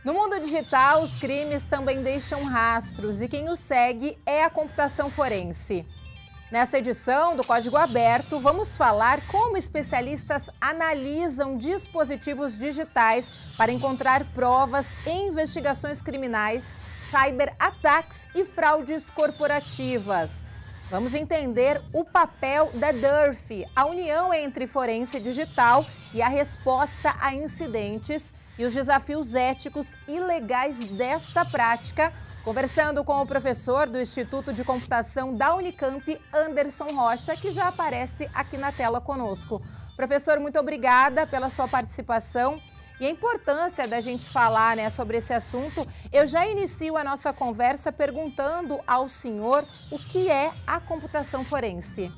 No mundo digital, os crimes também deixam rastros e quem os segue é a computação forense. Nessa edição do Código Aberto, vamos falar como especialistas analisam dispositivos digitais para encontrar provas em investigações criminais, cyberataques e fraudes corporativas. Vamos entender o papel da DURF, a união entre forense digital e a resposta a incidentes e os desafios éticos e legais desta prática, conversando com o professor do Instituto de Computação da Unicamp, Anderson Rocha, que já aparece aqui na tela conosco. Professor, muito obrigada pela sua participação e a importância da gente falar, sobre esse assunto. Eu já inicio a nossa conversa perguntando ao senhor o que é a computação forense.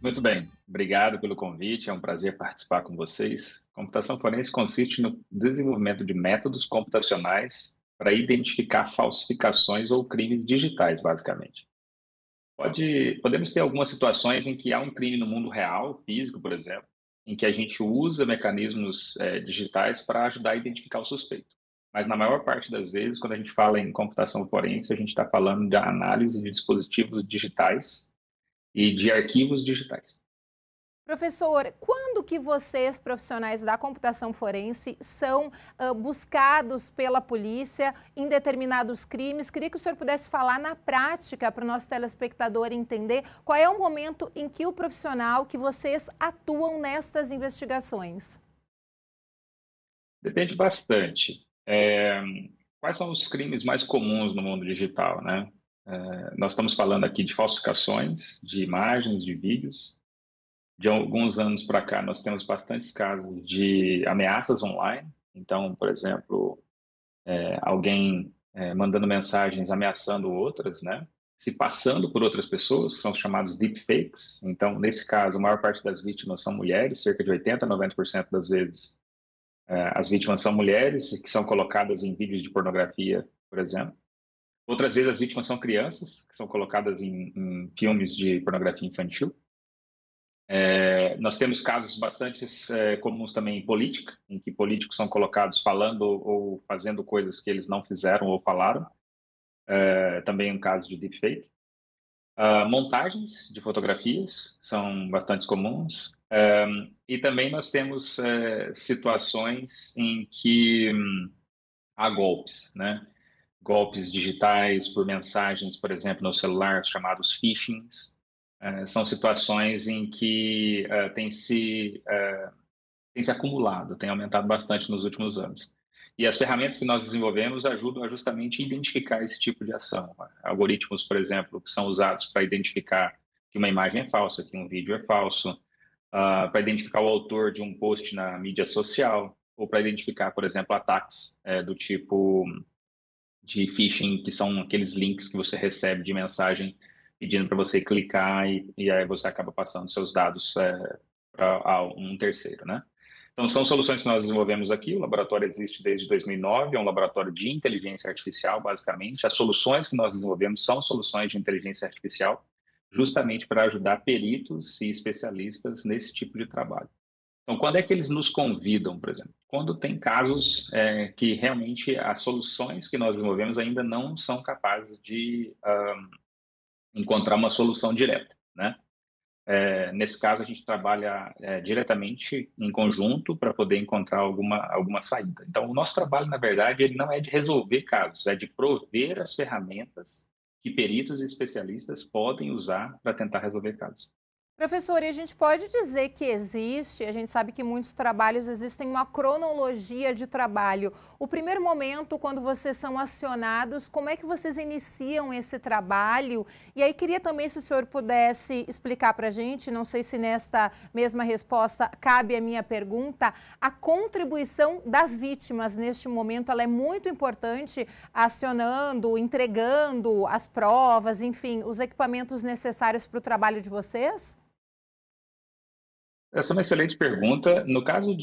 Muito bem, obrigado pelo convite, é um prazer participar com vocês. Computação forense consiste no desenvolvimento de métodos computacionais para identificar falsificações ou crimes digitais, basicamente. Podemos ter algumas situações em que há um crime no mundo real, físico, por exemplo, em que a gente usa mecanismos digitais para ajudar a identificar o suspeito. Mas na maior parte das vezes, quando a gente fala em computação forense, a gente está falando de análise de dispositivos digitais e de arquivos digitais. Professor, quando que vocês, profissionais da computação forense, são buscados pela polícia em determinados crimes? Queria que o senhor pudesse falar na prática para o nosso telespectador entender qual é o momento em que o profissional, que vocês atuam nestas investigações. Depende bastante. Quais são os crimes mais comuns no mundo digital, né? Nós estamos falando aqui de falsificações de imagens, de vídeos. De alguns anos para cá, nós temos bastantes casos de ameaças online. Então, por exemplo, alguém mandando mensagens ameaçando outras, né? Se passando por outras pessoas, que são chamados deepfakes. Então, nesse caso, a maior parte das vítimas são mulheres, cerca de 80% a 90% das vezes as vítimas são mulheres, que são colocadas em vídeos de pornografia, por exemplo. Outras vezes as vítimas são crianças, que são colocadas em filmes de pornografia infantil. Nós temos casos bastante comuns também em política, em que políticos são colocados falando ou fazendo coisas que eles não fizeram ou falaram. Também um caso de deepfake. Montagens de fotografias são bastante comuns. E também nós temos situações em que há golpes, né? Golpes digitais por mensagens, por exemplo, no celular, chamados phishings. São situações em que tem se acumulado, tem aumentado bastante nos últimos anos. E as ferramentas que nós desenvolvemos ajudam a justamente identificar esse tipo de ação. Algoritmos, por exemplo, que são usados para identificar que uma imagem é falsa, que um vídeo é falso, para identificar o autor de um post na mídia social, ou para identificar, por exemplo, ataques do tipo de phishing, que são aqueles links que você recebe de mensagem pedindo para você clicar e aí você acaba passando seus dados para um terceiro, né? Então, são soluções que nós desenvolvemos aqui. O laboratório existe desde 2009, é um laboratório de inteligência artificial, basicamente. As soluções que nós desenvolvemos são soluções de inteligência artificial, justamente para ajudar peritos e especialistas nesse tipo de trabalho. Então, quando é que eles nos convidam, por exemplo? Quando tem casos que realmente as soluções que nós desenvolvemos ainda não são capazes de encontrar uma solução direta, né? Nesse caso, a gente trabalha diretamente em conjunto para poder encontrar alguma saída. Então, o nosso trabalho, na verdade, ele não é de resolver casos, é de prover as ferramentas que peritos e especialistas podem usar para tentar resolver casos. Professor, e a gente pode dizer que existe, a gente sabe que muitos trabalhos existem uma cronologia de trabalho. O primeiro momento, quando vocês são acionados, como é que vocês iniciam esse trabalho? E aí queria também se o senhor pudesse explicar para a gente, não sei se nesta mesma resposta cabe a minha pergunta, a contribuição das vítimas neste momento, ela é muito importante, acionando, entregando as provas, enfim, os equipamentos necessários para o trabalho de vocês? Essa é uma excelente pergunta. No caso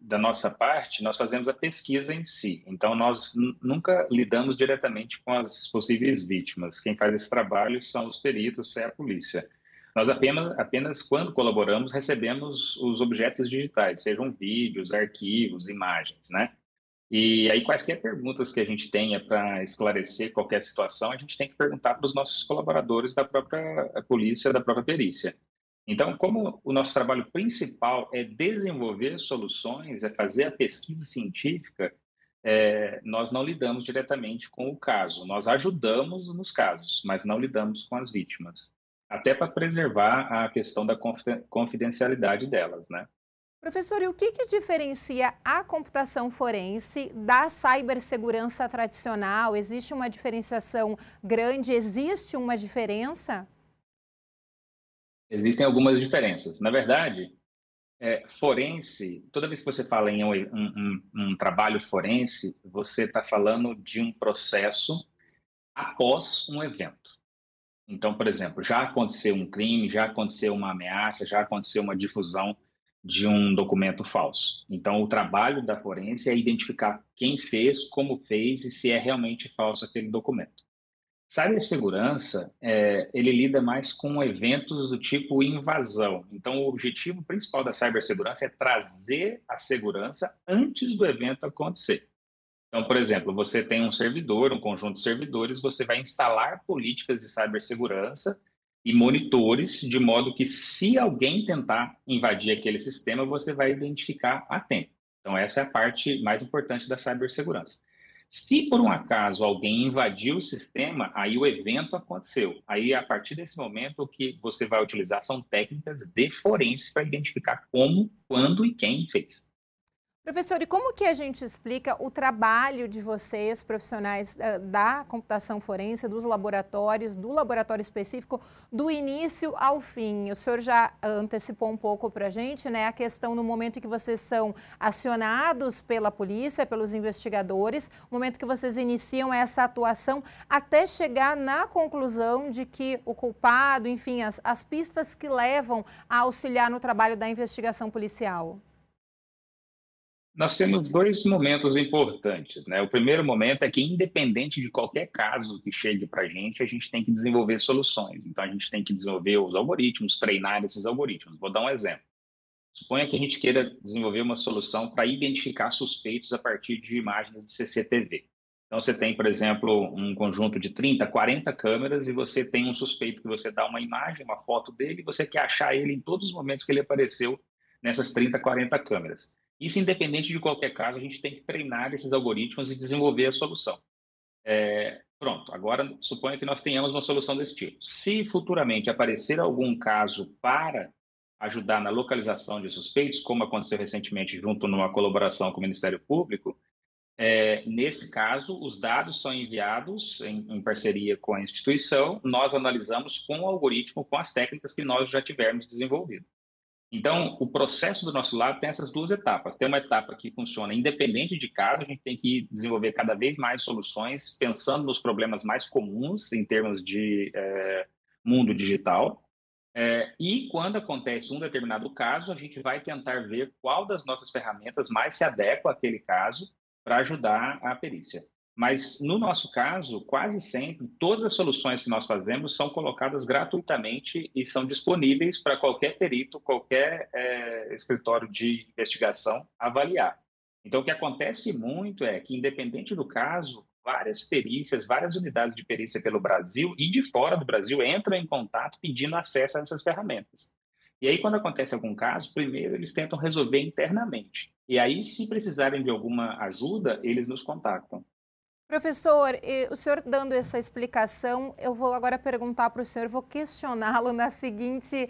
da nossa parte, nós fazemos a pesquisa em si. Então, nós nunca lidamos diretamente com as possíveis vítimas. Quem faz esse trabalho são os peritos, é a polícia. Nós apenas quando colaboramos, recebemos os objetos digitais, sejam vídeos, arquivos, imagens, né? E aí, quaisquer perguntas que a gente tenha para esclarecer qualquer situação, a gente tem que perguntar para os nossos colaboradores da própria polícia, da própria perícia. Então, como o nosso trabalho principal é desenvolver soluções, é fazer a pesquisa científica, nós não lidamos diretamente com o caso. Nós ajudamos nos casos, mas não lidamos com as vítimas. Até para preservar a questão da confidencialidade delas, né? Professor, e o que diferencia a computação forense da cibersegurança tradicional? Existe uma diferenciação grande? Existe uma diferença? Existem algumas diferenças. Na verdade, forense, toda vez que você fala em um trabalho forense, você está falando de um processo após um evento. Então, por exemplo, já aconteceu um crime, já aconteceu uma ameaça, já aconteceu uma difusão de um documento falso. Então, o trabalho da forense é identificar quem fez, como fez e se é realmente falso aquele documento. Cibersegurança, ele lida mais com eventos do tipo invasão. Então, o objetivo principal da cibersegurança é trazer a segurança antes do evento acontecer. Então, por exemplo, você tem um servidor, um conjunto de servidores, você vai instalar políticas de cibersegurança e monitores, de modo que se alguém tentar invadir aquele sistema, você vai identificar a tempo. Então, essa é a parte mais importante da cibersegurança. Se por um acaso alguém invadiu o sistema, aí o evento aconteceu. Aí, a partir desse momento, o que você vai utilizar são técnicas de forense para identificar como, quando e quem fez. Professor, e como que a gente explica o trabalho de vocês, profissionais da computação forense, dos laboratórios, do laboratório específico, do início ao fim? O senhor já antecipou um pouco para a gente, né, a questão no momento em que vocês são acionados pela polícia, pelos investigadores, o momento que vocês iniciam essa atuação, até chegar na conclusão de que o culpado, enfim, as pistas que levam a auxiliar no trabalho da investigação policial. Nós temos dois momentos importantes, né? O primeiro momento é que, independente de qualquer caso que chegue para a gente tem que desenvolver soluções. Então, a gente tem que desenvolver os algoritmos, treinar esses algoritmos. Vou dar um exemplo. Suponha que a gente queira desenvolver uma solução para identificar suspeitos a partir de imagens de CCTV. Então, você tem, por exemplo, um conjunto de 30, 40 câmeras e você tem um suspeito que você dá uma imagem, uma foto dele, e você quer achar ele em todos os momentos que ele apareceu nessas 30, 40 câmeras. Isso, independente de qualquer caso, a gente tem que treinar esses algoritmos e desenvolver a solução. Pronto, agora suponha que nós tenhamos uma solução desse tipo. Se futuramente aparecer algum caso para ajudar na localização de suspeitos, como aconteceu recentemente junto numa colaboração com o Ministério Público, nesse caso, os dados são enviados em parceria com a instituição, nós analisamos com o algoritmo, com as técnicas que nós já tivermos desenvolvido. Então, o processo do nosso lado tem essas duas etapas. Tem uma etapa que funciona independente de caso, a gente tem que desenvolver cada vez mais soluções, pensando nos problemas mais comuns em termos de mundo digital. E quando acontece um determinado caso, a gente vai tentar ver qual das nossas ferramentas mais se adequa àquele caso para ajudar a perícia. Mas, no nosso caso, quase sempre, todas as soluções que nós fazemos são colocadas gratuitamente e são disponíveis para qualquer perito, qualquer escritório de investigação avaliar. Então, o que acontece muito é que, independente do caso, várias perícias, várias unidades de perícia pelo Brasil e de fora do Brasil entram em contato pedindo acesso a essas ferramentas. E aí, quando acontece algum caso, primeiro eles tentam resolver internamente. E aí, se precisarem de alguma ajuda, eles nos contactam. Professor, o senhor dando essa explicação, eu vou agora perguntar para o senhor, vou questioná-lo na seguinte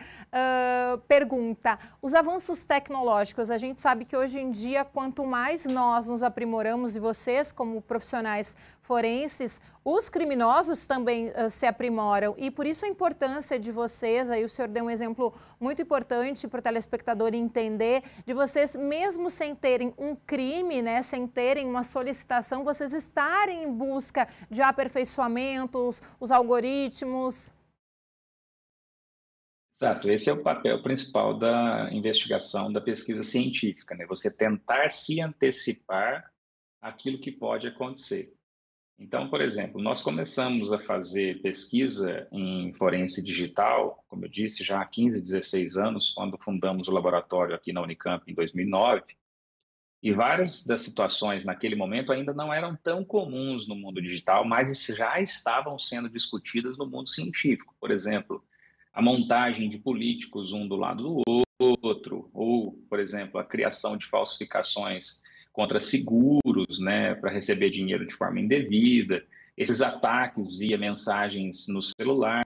pergunta. Os avanços tecnológicos, a gente sabe que hoje em dia, quanto mais nós nos aprimoramos, e vocês como profissionais forenses, os criminosos também se aprimoram. E por isso a importância de vocês, aí o senhor deu um exemplo muito importante para o telespectador entender, de vocês, mesmo sem terem um crime, né, sem terem uma solicitação, vocês estarem em busca de aperfeiçoamentos, os algoritmos. Exato, esse é o papel principal da investigação, da pesquisa científica, né? Você tentar se antecipar aquilo que pode acontecer. Então, por exemplo, nós começamos a fazer pesquisa em forense digital, como eu disse, já há 15, 16 anos, quando fundamos o laboratório aqui na Unicamp em 2009. E várias das situações naquele momento ainda não eram tão comuns no mundo digital, mas já estavam sendo discutidas no mundo científico. Por exemplo, a montagem de políticos um do lado do outro, ou, por exemplo, a criação de falsificações contra seguros, né, para receber dinheiro de forma indevida, esses ataques via mensagens no celular.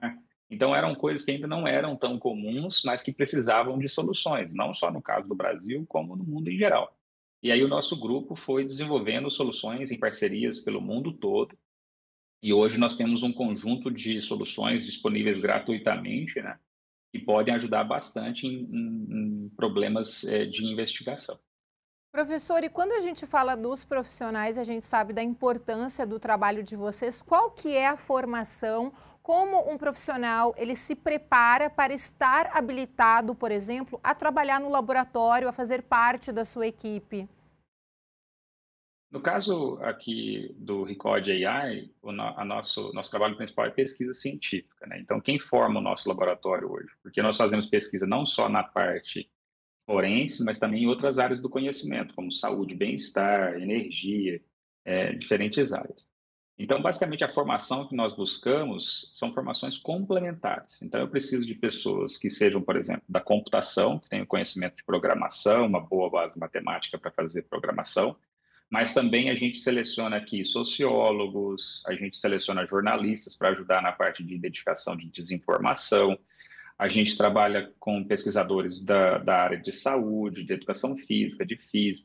Então, eram coisas que ainda não eram tão comuns, mas que precisavam de soluções, não só no caso do Brasil, como no mundo em geral. E aí, o nosso grupo foi desenvolvendo soluções em parcerias pelo mundo todo, e hoje nós temos um conjunto de soluções disponíveis gratuitamente, né, que podem ajudar bastante em problemas de investigação. Professor, e quando a gente fala dos profissionais, a gente sabe da importância do trabalho de vocês. Qual que é a formação? Como um profissional ele se prepara para estar habilitado, por exemplo, a trabalhar no laboratório, a fazer parte da sua equipe? No caso aqui do Recode AI, nosso trabalho principal é pesquisa científica, né? Então, quem forma o nosso laboratório hoje? Porque nós fazemos pesquisa não só na parte forense, mas também em outras áreas do conhecimento, como saúde, bem-estar, energia, diferentes áreas. Então, basicamente, a formação que nós buscamos são formações complementares. Então, eu preciso de pessoas que sejam, por exemplo, da computação, que tenham conhecimento de programação, uma boa base matemática para fazer programação, mas também a gente seleciona aqui sociólogos, a gente seleciona jornalistas para ajudar na parte de identificação de desinformação, a gente trabalha com pesquisadores da área de saúde, de educação física,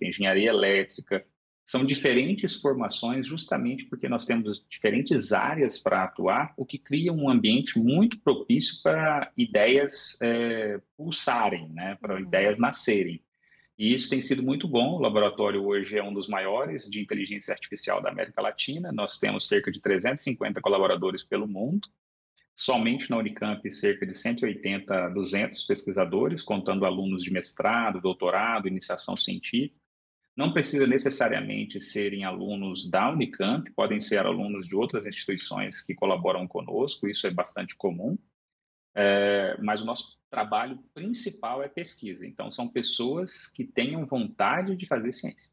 engenharia elétrica. São diferentes formações, justamente porque nós temos diferentes áreas para atuar, o que cria um ambiente muito propício para ideias pulsarem, né? Para ideias nascerem. E isso tem sido muito bom. O laboratório hoje é um dos maiores de inteligência artificial da América Latina. Nós temos cerca de 350 colaboradores pelo mundo. Somente na Unicamp, cerca de 180 a 200 pesquisadores, contando alunos de mestrado, doutorado, iniciação científica. Não precisa necessariamente serem alunos da Unicamp, podem ser alunos de outras instituições que colaboram conosco, isso é bastante comum, mas o nosso trabalho principal é pesquisa. Então, são pessoas que tenham vontade de fazer ciência.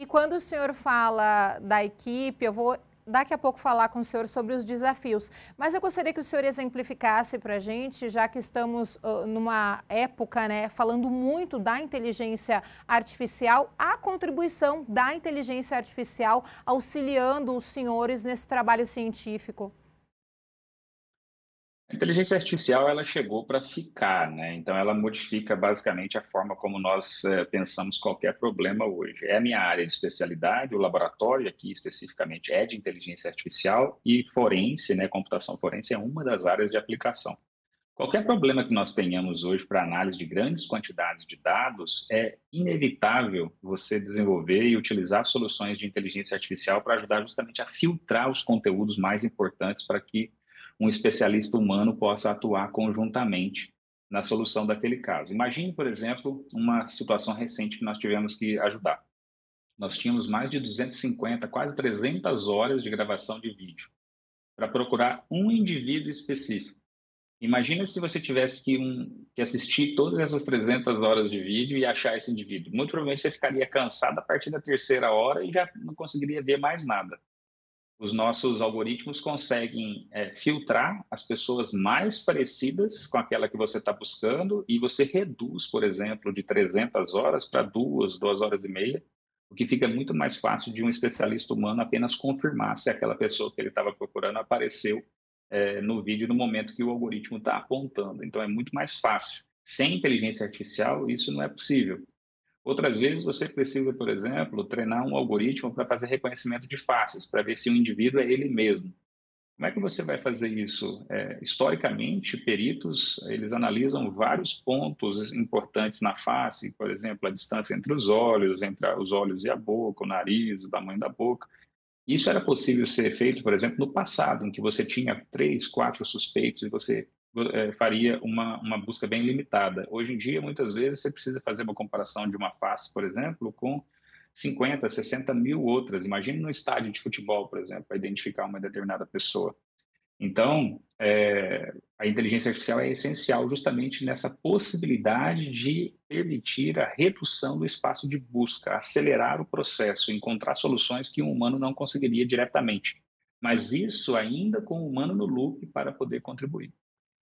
E quando o senhor fala da equipe, eu vou daqui a pouco falar com o senhor sobre os desafios, mas eu gostaria que o senhor exemplificasse para a gente, já que estamos numa época, né, falando muito da inteligência artificial, a contribuição da inteligência artificial auxiliando os senhores nesse trabalho científico. A inteligência artificial ela chegou para ficar, né? Então ela modifica basicamente a forma como nós pensamos qualquer problema hoje. É a minha área de especialidade, o laboratório aqui especificamente é de inteligência artificial e forense, né? Computação forense é uma das áreas de aplicação. Qualquer problema que nós tenhamos hoje para análise de grandes quantidades de dados, é inevitável você desenvolver e utilizar soluções de inteligência artificial para ajudar justamente a filtrar os conteúdos mais importantes para que um especialista humano possa atuar conjuntamente na solução daquele caso. Imagine, por exemplo, uma situação recente que nós tivemos que ajudar. Nós tínhamos mais de 250, quase 300 horas de gravação de vídeo para procurar um indivíduo específico. Imagina se você tivesse que assistir todas essas 300 horas de vídeo e achar esse indivíduo. Muito provavelmente você ficaria cansado a partir da terceira hora e já não conseguiria ver mais nada. Os nossos algoritmos conseguem filtrar as pessoas mais parecidas com aquela que você está buscando e você reduz, por exemplo, de 300 horas para 2 horas e meia, o que fica muito mais fácil de um especialista humano apenas confirmar se aquela pessoa que ele estava procurando apareceu no vídeo no momento que o algoritmo está apontando. Então, é muito mais fácil. Sem inteligência artificial, isso não é possível. Outras vezes você precisa, por exemplo, treinar um algoritmo para fazer reconhecimento de faces, para ver se o indivíduo é ele mesmo. Como é que você vai fazer isso? Historicamente, peritos, eles analisam vários pontos importantes na face, por exemplo, a distância entre os olhos e a boca, o nariz, o tamanho da boca. Isso era possível ser feito, por exemplo, no passado, em que você tinha 3, 4 suspeitos e você faria uma busca bem limitada. Hoje em dia, muitas vezes, você precisa fazer uma comparação de uma face, por exemplo, com 50, 60 mil outras. Imagine no estádio de futebol, por exemplo, para identificar uma determinada pessoa. Então, A inteligência artificial é essencial justamente nessa possibilidade de permitir a redução do espaço de busca, acelerar o processo, encontrar soluções que um humano não conseguiria diretamente. Mas isso ainda com o humano no loop para poder contribuir.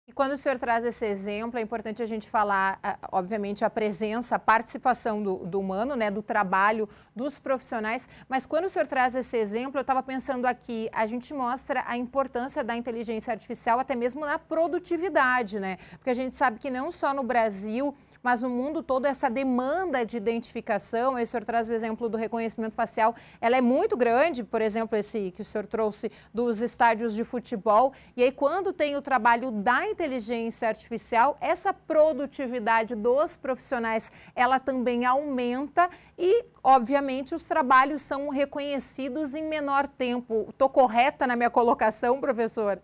E quando o senhor traz esse exemplo, é importante a gente falar, obviamente, a presença, a participação do humano, né, do trabalho dos profissionais, mas quando o senhor traz esse exemplo, eu estava pensando aqui, a gente mostra a importância da inteligência artificial até mesmo na produtividade, né? Porque a gente sabe que não só no Brasil, mas no mundo todo essa demanda de identificação, aí o senhor traz o exemplo do reconhecimento facial, ela é muito grande, por exemplo, esse que o senhor trouxe dos estádios de futebol, e aí quando tem o trabalho da inteligência artificial, essa produtividade dos profissionais, ela também aumenta e, obviamente, os trabalhos são reconhecidos em menor tempo. Estou correta na minha colocação, professor?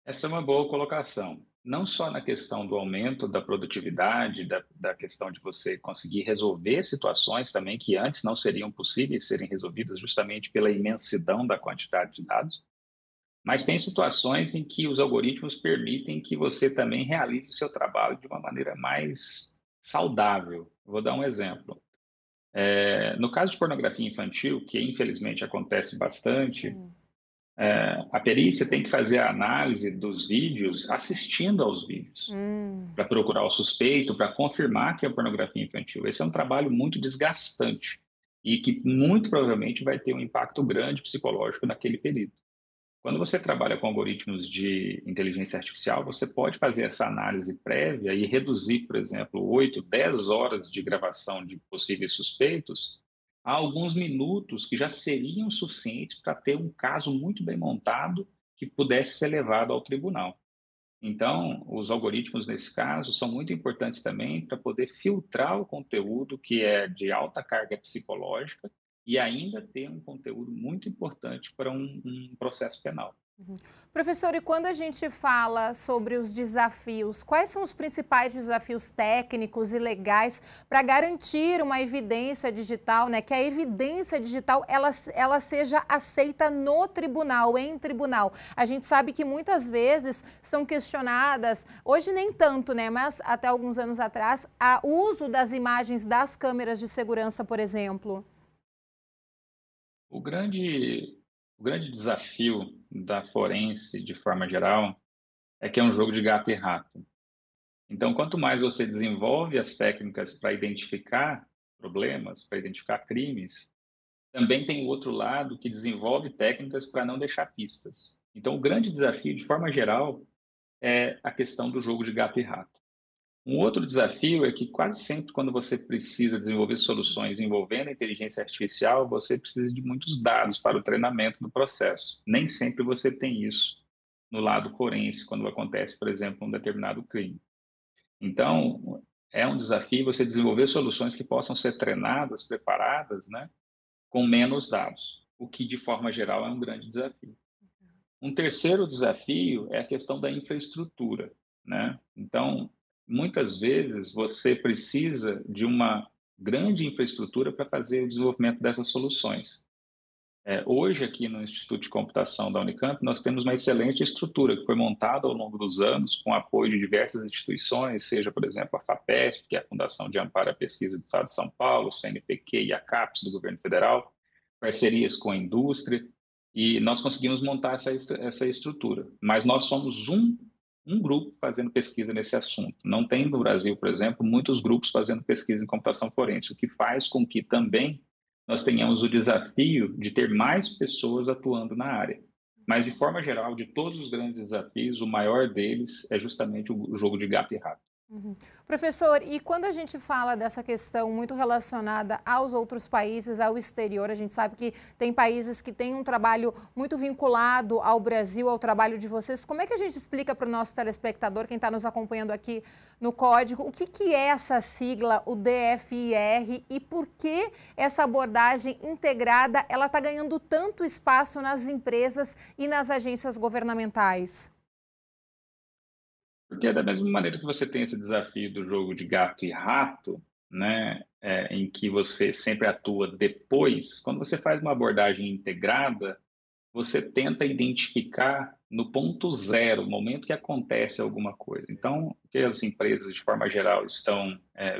Essa é uma boa colocação. Não só na questão do aumento da produtividade, da questão de você conseguir resolver situações também que antes não seriam possíveis serem resolvidas justamente pela imensidão da quantidade de dados, mas tem situações em que os algoritmos permitem que você também realize o seu trabalho de uma maneira mais saudável. Vou dar um exemplo. No caso de pornografia infantil, que infelizmente acontece bastante, Sim. a perícia tem que fazer a análise dos vídeos assistindo aos vídeos, Hum. para procurar o suspeito, para confirmar que é pornografia infantil. Esse é um trabalho muito desgastante e que muito provavelmente vai ter um impacto grande psicológico naquele período. Quando você trabalha com algoritmos de inteligência artificial, você pode fazer essa análise prévia e reduzir, por exemplo, 8, 10 horas de gravação de possíveis suspeitos a alguns minutos que já seriam suficientes para ter um caso muito bem montado que pudesse ser levado ao tribunal. Então, os algoritmos, nesse caso, são muito importantes também para poder filtrar o conteúdo que é de alta carga psicológica e ainda ter um conteúdo muito importante para um processo penal. Uhum. Professor, e quando a gente fala sobre os desafios, quais são os principais desafios técnicos e legais para garantir uma evidência digital, né? Que a evidência digital ela seja aceita no tribunal, em tribunal. A gente sabe que muitas vezes são questionadas, hoje nem tanto, né? Mas até alguns anos atrás, o uso das imagens das câmeras de segurança, por exemplo. O grande, o grande desafio da forense, de forma geral, é que é um jogo de gato e rato. Então, quanto mais você desenvolve as técnicas para identificar problemas, para identificar crimes, também tem o outro lado que desenvolve técnicas para não deixar pistas. Então, o grande desafio, de forma geral, é a questão do jogo de gato e rato. Um outro desafio é que quase sempre quando você precisa desenvolver soluções envolvendo a inteligência artificial, você precisa de muitos dados para o treinamento do processo. Nem sempre você tem isso no lado forense, quando acontece, por exemplo, um determinado crime. Então, é um desafio você desenvolver soluções que possam ser treinadas, preparadas, né, com menos dados, o que, de forma geral, é um grande desafio. Um terceiro desafio é a questão da infraestrutura, né? Então, muitas vezes você precisa de uma grande infraestrutura para fazer o desenvolvimento dessas soluções. Hoje, aqui no Instituto de Computação da Unicamp, nós temos uma excelente estrutura que foi montada ao longo dos anos com apoio de diversas instituições, seja, por exemplo, a FAPESP, que é a Fundação de Amparo à Pesquisa do Estado de São Paulo, o CNPq e a CAPES do Governo Federal, parcerias com a indústria, e nós conseguimos montar essa estrutura. Mas nós somos um grupo fazendo pesquisa nesse assunto. Não tem no Brasil, por exemplo, muitos grupos fazendo pesquisa em computação forense, o que faz com que também nós tenhamos o desafio de ter mais pessoas atuando na área. Mas, de forma geral, de todos os grandes desafios, o maior deles é justamente o jogo de gato e rato. Uhum. Professor, e quando a gente fala dessa questão muito relacionada aos outros países, ao exterior, a gente sabe que tem países que têm um trabalho muito vinculado ao Brasil, ao trabalho de vocês. Como é que a gente explica para o nosso telespectador, quem está nos acompanhando aqui no código, o que é essa sigla, o DFIR, e por que essa abordagem integrada ela está ganhando tanto espaço nas empresas e nas agências governamentais? Porque da mesma maneira que você tem esse desafio do jogo de gato e rato, né, em que você sempre atua depois, quando você faz uma abordagem integrada, você tenta identificar no ponto zero, no momento que acontece alguma coisa. Então, o que as empresas, de forma geral, estão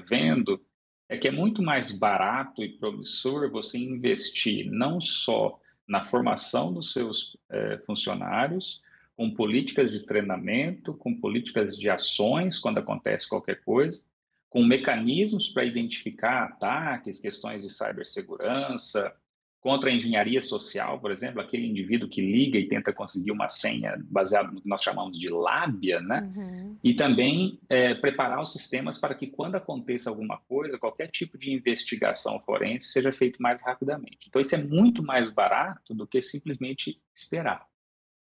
vendo é que é muito mais barato e promissor você investir não só na formação dos seus funcionários, com políticas de treinamento, com políticas de ações quando acontece qualquer coisa, com mecanismos para identificar ataques, questões de cibersegurança, contra a engenharia social, por exemplo, aquele indivíduo que liga e tenta conseguir uma senha baseada no que nós chamamos de lábia, né? Uhum. E também preparar os sistemas para que quando aconteça alguma coisa, qualquer tipo de investigação forense seja feito mais rapidamente. Então, isso é muito mais barato do que simplesmente esperar.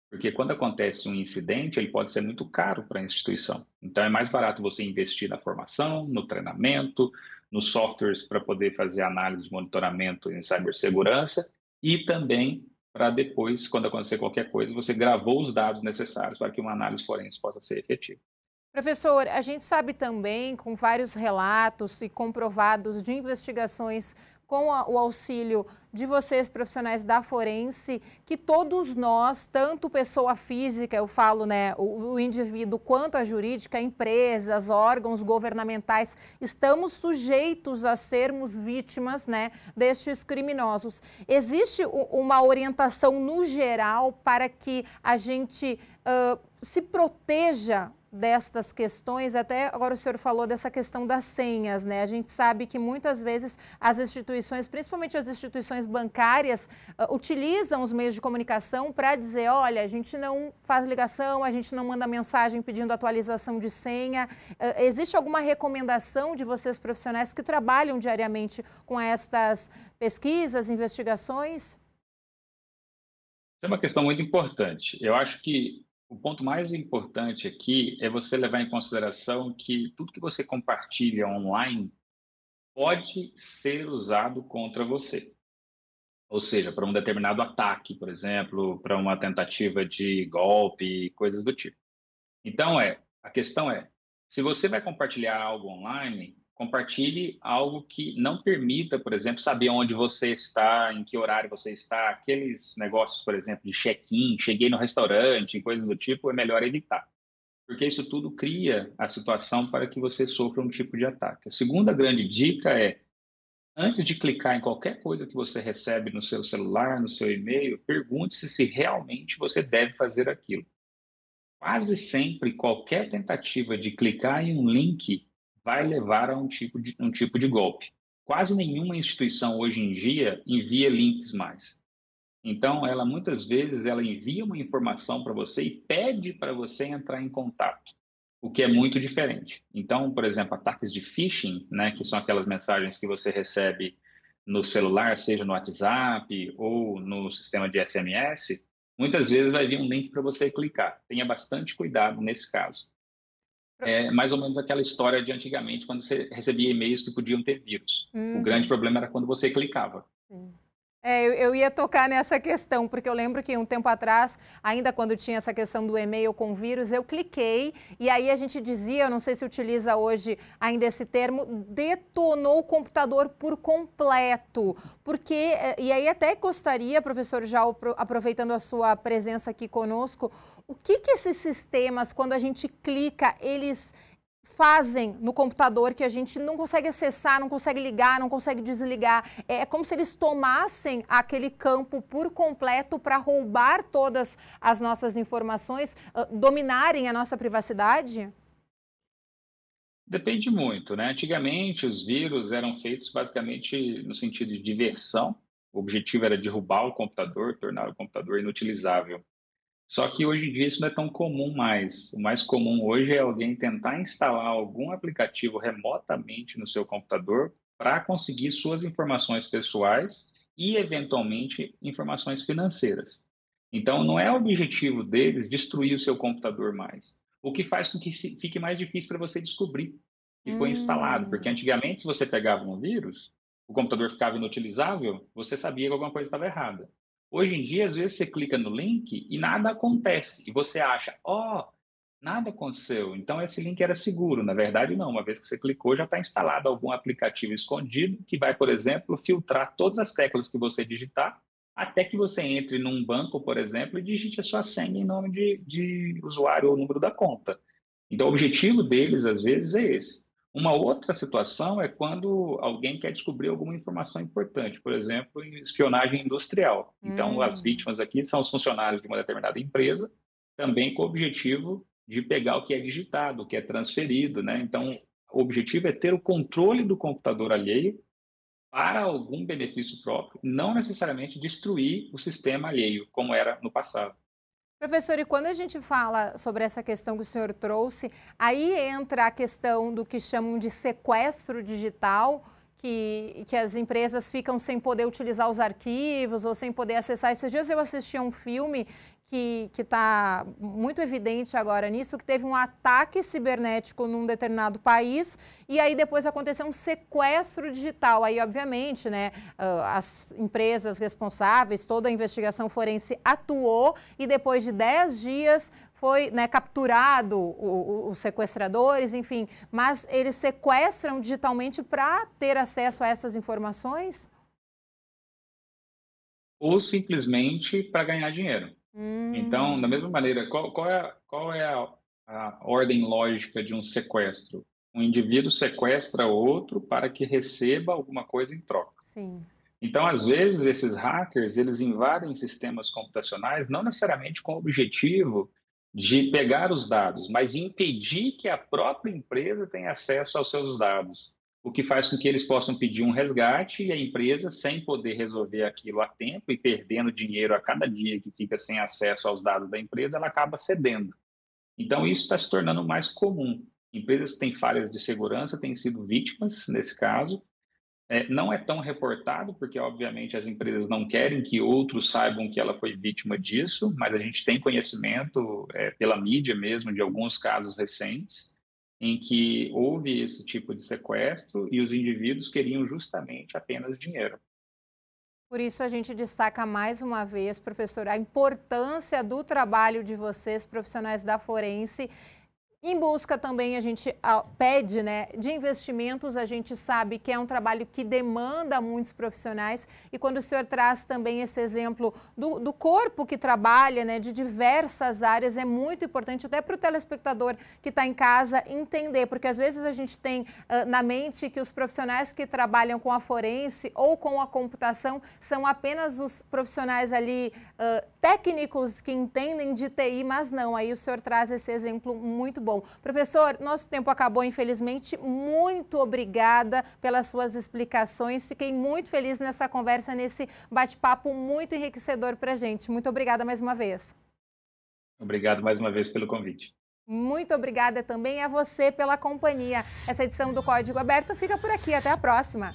Porque quando acontece um incidente, ele pode ser muito caro para a instituição. Então, é mais barato você investir na formação, no treinamento, nos softwares para poder fazer análise de monitoramento em cibersegurança e também para depois, quando acontecer qualquer coisa, você gravou os dados necessários para que uma análise forense possa ser efetiva. Professor, a gente sabe também, com vários relatos e comprovados de investigações com o auxílio de vocês, profissionais da forense, que todos nós, tanto pessoa física, eu falo, né, o indivíduo, quanto a jurídica, empresas, órgãos governamentais, estamos sujeitos a sermos vítimas, né, destes criminosos. Existe uma orientação no geral para que a gente se proteja destas questões? Até agora o senhor falou dessa questão das senhas, né? A gente sabe que muitas vezes as instituições, principalmente as instituições bancárias, utilizam os meios de comunicação para dizer, olha, a gente não faz ligação, a gente não manda mensagem pedindo atualização de senha. Existe alguma recomendação de vocês profissionais que trabalham diariamente com estas pesquisas, investigações? Essa é uma questão muito importante. Eu acho que o ponto mais importante aqui é você levar em consideração que tudo que você compartilha online pode ser usado contra você. Ou seja, para um determinado ataque, por exemplo, para uma tentativa de golpe, coisas do tipo. Então, a questão é, se você vai compartilhar algo online, compartilhe algo que não permita, por exemplo, saber onde você está, em que horário você está, aqueles negócios, por exemplo, de check-in, cheguei no restaurante, coisas do tipo, é melhor evitar. Porque isso tudo cria a situação para que você sofra um tipo de ataque. A segunda grande dica é, antes de clicar em qualquer coisa que você recebe no seu celular, no seu e-mail, pergunte-se se realmente você deve fazer aquilo. Quase sempre, qualquer tentativa de clicar em um link vai levar a um tipo de golpe. Quase nenhuma instituição hoje em dia envia links mais. Então, ela muitas vezes ela envia uma informação para você e pede para você entrar em contato, o que é muito diferente. Então, por exemplo, ataques de phishing, né, que são aquelas mensagens que você recebe no celular, seja no WhatsApp ou no sistema de SMS, muitas vezes vai vir um link para você clicar. Tenha bastante cuidado nesse caso. É mais ou menos aquela história de antigamente, quando você recebia e-mails que podiam ter vírus. O grande Uhum. problema era quando você clicava. Sim. Eu ia tocar nessa questão, porque eu lembro que um tempo atrás, ainda quando tinha essa questão do e-mail com vírus, eu cliquei e aí a gente dizia, eu não sei se utiliza hoje ainda esse termo, detonou o computador por completo. Porque, e aí até gostaria, professor, já aproveitando a sua presença aqui conosco, o que esses sistemas, quando a gente clica, eles fazem no computador que a gente não consegue acessar, não consegue ligar, não consegue desligar. É como se eles tomassem aquele campo por completo para roubar todas as nossas informações, dominarem a nossa privacidade? Depende muito, né? Antigamente, os vírus eram feitos basicamente no sentido de diversão. O objetivo era derrubar o computador, tornar o computador inutilizável. Só que hoje em dia isso não é tão comum mais. O mais comum hoje é alguém tentar instalar algum aplicativo remotamente no seu computador para conseguir suas informações pessoais e, eventualmente, informações financeiras. Então, não é o objetivo deles destruir o seu computador mais. O que faz com que fique mais difícil para você descobrir que foi instalado. Porque Hum. antigamente, se você pegava um vírus, o computador ficava inutilizável, você sabia que alguma coisa estava errada. Hoje em dia, às vezes você clica no link e nada acontece. E você acha, nada aconteceu. Então esse link era seguro. Na verdade, não. Uma vez que você clicou, já está instalado algum aplicativo escondido que vai, por exemplo, filtrar todas as teclas que você digitar até que você entre num banco, por exemplo, e digite a sua senha em nome de usuário ou número da conta. Então, o objetivo deles, às vezes, é esse. Uma outra situação é quando alguém quer descobrir alguma informação importante, por exemplo, em espionagem industrial. Então, as Hum. vítimas aqui são os funcionários de uma determinada empresa, também com o objetivo de pegar o que é digitado, o que é transferido, né? Então, o objetivo é ter o controle do computador alheio para algum benefício próprio, não necessariamente destruir o sistema alheio, como era no passado. Professor, e quando a gente fala sobre essa questão que o senhor trouxe, aí entra a questão do que chamam de sequestro digital, que as empresas ficam sem poder utilizar os arquivos ou sem poder acessar. Esses dias eu assisti a um filme que está muito evidente agora nisso, que teve um ataque cibernético num determinado país e aí depois aconteceu um sequestro digital. Aí, obviamente, né, as empresas responsáveis, toda a investigação forense atuou e depois de 10 dias foi, né, capturado os sequestradores, enfim, mas eles sequestram digitalmente para ter acesso a essas informações? Ou simplesmente para ganhar dinheiro. Então, da Hum, mesma maneira, qual é a ordem lógica de um sequestro? Um indivíduo sequestra outro para que receba alguma coisa em troca. sim. Então, às vezes, esses hackers, eles invadem sistemas computacionais não necessariamente com o objetivo de pegar os dados, mas impedir que a própria empresa tenha acesso aos seus dados, o que faz com que eles possam pedir um resgate e a empresa, sem poder resolver aquilo a tempo e perdendo dinheiro a cada dia que fica sem acesso aos dados da empresa, ela acaba cedendo. Então, isso está se tornando mais comum. Empresas que têm falhas de segurança têm sido vítimas, nesse caso, não é tão reportado, porque obviamente as empresas não querem que outros saibam que ela foi vítima disso, mas a gente tem conhecimento, pela mídia mesmo, de alguns casos recentes, em que houve esse tipo de sequestro e os indivíduos queriam justamente apenas dinheiro. Por isso a gente destaca mais uma vez, professor, a importância do trabalho de vocês, profissionais da forense. Em busca também, a gente pede, né, de investimentos, a gente sabe que é um trabalho que demanda muitos profissionais e quando o senhor traz também esse exemplo do corpo que trabalha, né, de diversas áreas, é muito importante até para o telespectador que está em casa entender, porque às vezes a gente tem na mente que os profissionais que trabalham com a forense ou com a computação são apenas os profissionais ali técnicos que entendem de TI, mas não, aí o senhor traz esse exemplo muito bom. Professor, nosso tempo acabou, infelizmente. Muito obrigada pelas suas explicações. Fiquei muito feliz nessa conversa, nesse bate-papo muito enriquecedor para a gente. Muito obrigada mais uma vez. Obrigado mais uma vez pelo convite. Muito obrigada também a você pela companhia. Essa edição do Código Aberto fica por aqui. Até a próxima.